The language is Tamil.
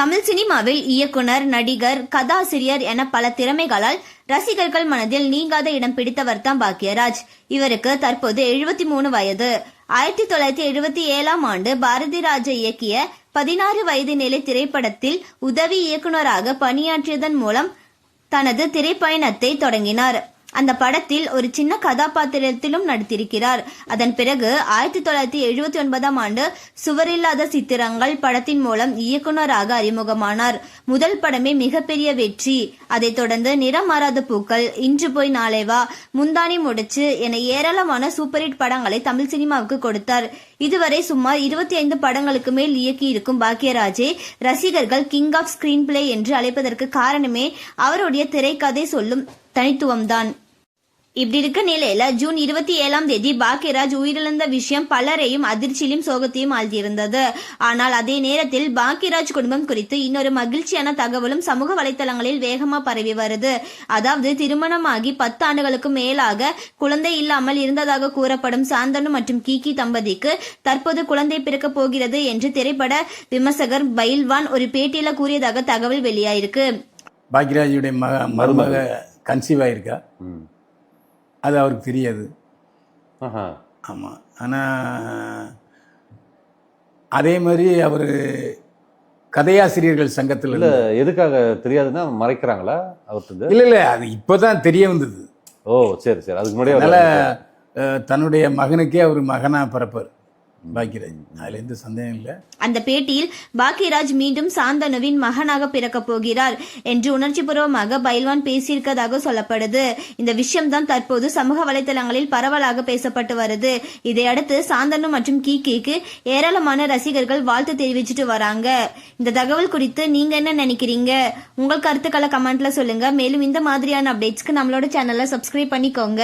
தமிழ் சினிமாவில் இயக்குனர், நடிகர், கதாசிரியர் என பல திறமைகளால் ரசிகர்கள் மனதில் நீங்காத இடம் பிடித்தவர் தான் பாக்யராஜ். இவருக்கு தற்போது 73 வயது. 1977ஆம் ஆண்டு பாரதி ராஜா இயக்கிய 16 வயது நிலை திரைப்படத்தில் உதவி இயக்குனராக பணியாற்றியதன் மூலம் தனது திரைப்பயணத்தை தொடங்கினார். அந்த படத்தில் ஒரு சின்ன கதாபாத்திரத்திலும் நடித்திருக்கிறார். அதன் பிறகு 1979ஆம் ஆண்டு சுவரில்லாத சித்திரங்கள் படத்தின் மூலம் இயக்குனராக அறிமுகமானார். முதல் படமே மிகப்பெரிய வெற்றி. அதைத் தொடர்ந்து நிறம் மாறாத பூக்கள், இன்று போய் நாளை வா, முந்தானி முடிச்சு என ஏராளமான சூப்பர் ஹிட் படங்களை தமிழ் சினிமாவுக்கு கொடுத்தார். இதுவரை சுமார் 25 படங்களுக்கு மேல் இயக்கி இருக்கும் பாக்யராஜை ரசிகர்கள் கிங் ஆஃப் ஸ்கிரீன் பிளே என்று அழைப்பதற்கு காரணமே அவருடைய திரைக்கதை சொல்லும் தனித்துவம்தான். இப்படி இருக்க நிலையில ஜூன் 27ஆம் தேதி பாக்யராஜ் உயிரிழந்த விஷயம் பலரையும் அதிர்ச்சியிலும் சோகத்தையும் ஆழ்த்தியிருந்தது. ஆனால் அதே நேரத்தில் பாக்யராஜ் குடும்பம் குறித்து இன்னொரு மகிழ்ச்சியான தகவலும் சமூக வலைதளங்களில் வேகமா பரவி வருது. அதாவது திருமணமாகி 10 ஆண்டுகளுக்கு மேலாக குழந்தை இல்லாமல் இருந்ததாக கூறப்படும் சாந்தனு மற்றும் கீகி தம்பதிக்கு தற்போது குழந்தை பிறக்க போகிறது என்று திரைப்பட விமர்சகர் பைல்வான் ஒரு பேட்டியில கூறியதாக தகவல் வெளியாயிருக்கு. பாக்யராஜுடைய மருமக கன்சீவ் ஆயிருக்கா, அது அவருக்கு தெரியாது. ஆமாம். ஆனால் அதே மாதிரி அவர் கதையாசிரியர்கள் சங்கத்தில் இல்லை, எதுக்காக தெரியாதுன்னா மறைக்கிறாங்களா அவர்கிட்ட? இல்லை, அது இப்போதான் தெரிய வந்தது. ஓ சரி சரி. அதுக்கு முன்னாடி அதனால் தன்னுடைய மகனுக்கே அவர் மகனாக பிறப்பார் பாக்யராஜ். அதுல எந்த சந்தேகம் இல்லை. அந்த பேட்டியில் பாக்யராஜ் மீண்டும் சாந்தனுவின் மகனாக பிறக்க போகிறார் என்று உணர்ச்சி பூர்வமாக பைல்வான் பேசியிருக்கதாக சொல்லப்படுது. இந்த விஷயம்தான் தற்போது சமூக வலைதளங்களில் பரவலாக பேசப்பட்டு வருது. இதையடுத்து சாந்தனு மற்றும் கீகிக்கு ஏராளமான ரசிகர்கள் வாழ்த்து தெரிவிச்சுட்டு வராங்க. இந்த தகவல் குறித்து நீங்க என்ன நினைக்கிறீங்க? உங்கள் கருத்துக்களை கமெண்ட்ல சொல்லுங்க. மேலும் இந்த மாதிரியான அப்டேட்ஸ்க்கு நம்மளோட சேனலை சப்ஸ்கிரைப் பண்ணிக்கோங்க.